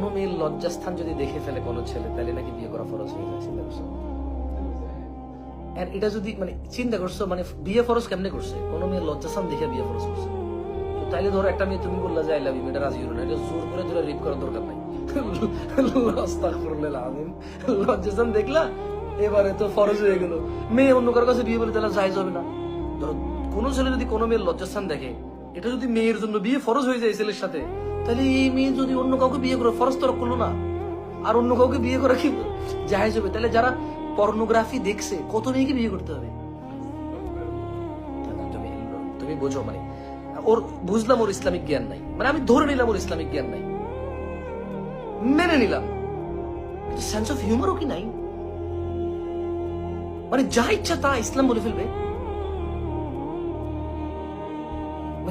কোনো মেয়ের লজ্জাস্থান যদি দেখে ফেলে কোনো ছেলে, তাহলে নাকি বিয়ে করা ফরজ হয়ে যায়। চিন্তা করছো? আর এটা যদি মানে চিন্তা করছো, মানে বিয়ে ফরজ কেমনে করছে? কোনো মেয়ের লজ্জাস্থান দেখে বিয়ে ফরজ করছে। তো তাইলে ধরো একটা মেয়ে তুমি বললা যে আই লাভ ইউ, এটা রাজি হলো না, এটা জোর করে ধরে রিপ করার দরকার নাই। আস্তাগফিরুল্লাহ আযীম। লজ্জাস্থান দেখলা, এবারে তো ফরজ হয়ে গেল। মেয়ে অন্য কারো কাছে বিয়ে বলে তাহলে জায়েজ হবে না। ধরো কোনো ছেলে যদি কোনো মেয়ের লজ্জাস্থান দেখে, এটা যদি মেয়ের জন্য বিয়ে ফরজ হয়ে যায় ছেলের সাথে, তাহলে এই মেয়ে যদি অন্য কাউকে বিয়ে করে ফরজ তো করলো না, আর অন্য কাউকে বিয়ে করা কি জায়েজ হবে? তাহলে যারা পর্নোগ্রাফি দেখছে, কত মেয়েকে বিয়ে করতে হবে? তুমি বোঝো, মানে ওর বুঝলাম ওর ইসলামিক জ্ঞান নাই, মানে আমি ধরে নিলাম ওর ইসলামিক জ্ঞান নাই, মেনে নিলাম, সেন্স অফ হিউমারও কি নাই? মানে যা ইচ্ছা তা ইসলাম বলে ফেলবে।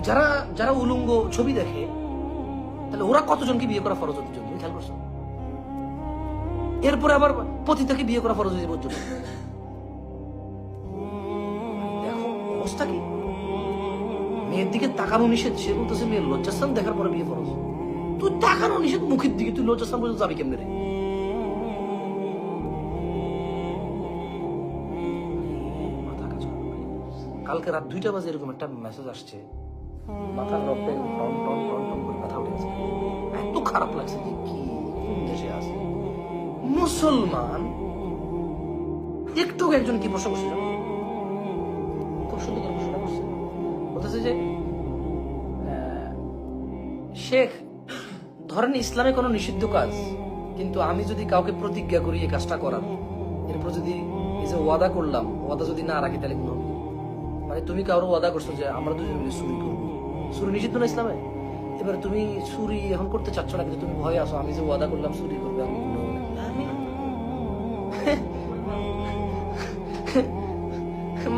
যারা যারা উলঙ্গ ছবি দেখে, তাহলে ওরা কতজনকে বিয়ে করা ফরজ হতে? তুমি খেয়াল করছো? এরপরে আবার পতিতাকে বিয়ে করা ফরজ হয়ে যাবে। দেখো অবস্থা কি। মেয়ের দিকে তাকানো নিষেধ, সে বলতেছে মেয়ের লজ্জাস্থান দেখার পরে বিয়ে ফরজ। তুই তাকানো নিষেধ মুখের দিকে, তুই লজ্জাস্থান পর্যন্ত যাবি কেমনে রে? কালকে রাত 2টা বাজে এরকম একটা মেসেজ আসছে, মাথার রক্তে টন টন টন টন করে ব্যথা উঠেছে। এত খারাপ লাগছে যে কি কোন দেশে আছে মুসলমান। একটু একজন কি প্রশ্ন করছে, খুব সুন্দর করে প্রশ্ন করছে, বলতেছে যে শেখ, ধরেন ইসলামে কোনো নিষিদ্ধ কাজ, কিন্তু আমি যদি কাউকে প্রতিজ্ঞা করি এই কাজটা করার, এরপর যদি এই যে ওয়াদা করলাম, ওয়াদা যদি না রাখি তাহলে কোনো, মানে তুমি কারো ওয়াদা করছো যে আমরা দুজন মিলে চুরি করবো, চুরি নিষিদ্ধ না ইসলামে, এবার তুমি চুরি এখন করতে চাচ্ছ না, কিন্তু তুমি ভয় আসো আমি যে ওয়াদা করলাম চুরি করবে, আমি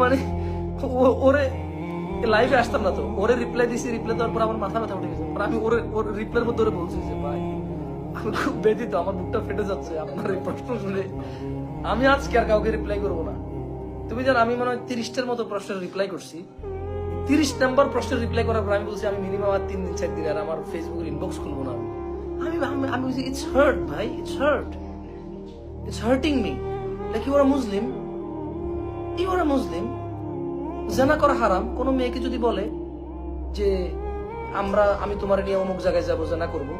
মানে ওরে লাইভে আসতাম না তো, ওরে রিপ্লাই দিছি, রিপ্লাই দেওয়ার পর আমার মাথা ব্যথা উঠে গেছে। আমি ওর রিপ্লাইয়ের মধ্যে ওরে বলছি যে ভাই আমি খুব ব্যথিত, আমার বুকটা ফেটে যাচ্ছে আপনার এই প্রশ্ন শুনে, আমি আজকে আর কাউকে রিপ্লাই করবো না। তুমি জানো আমি মনে হয় 30টার মতো প্রশ্নের রিপ্লাই করছি। 30 নাম্বার প্রশ্নের রিপ্লাই করার পর আমি বলছি আমি মিনিমাম আর 3 দিন 4 দিন আর আমার ফেসবুকের ইনবক্স খুলবো না। আমি বলছি ইটস হার্ট ভাই, it's hurt, it's hurting me. Like you are Muslim, you are Muslim, জানা করা হারাম। কোন মেয়েকে যদি বলে যে আমি তোমার নিয়ে অমুক জায়গায় যাবো, জানা করবো,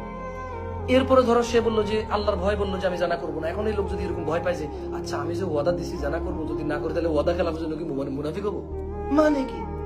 এরপরে ধরো সে বললো যে আল্লাহর ভয় বললো যে আমি জানা করবো না, এখন এই লোক যদি এরকম ভয় পায় যে আচ্ছা আমি যে ওয়াদা দিছি জানা করবো, যদি না করে তাহলে ওয়াদা খেলাফের জন্য কি মুনাফিক হবো? মানে কি?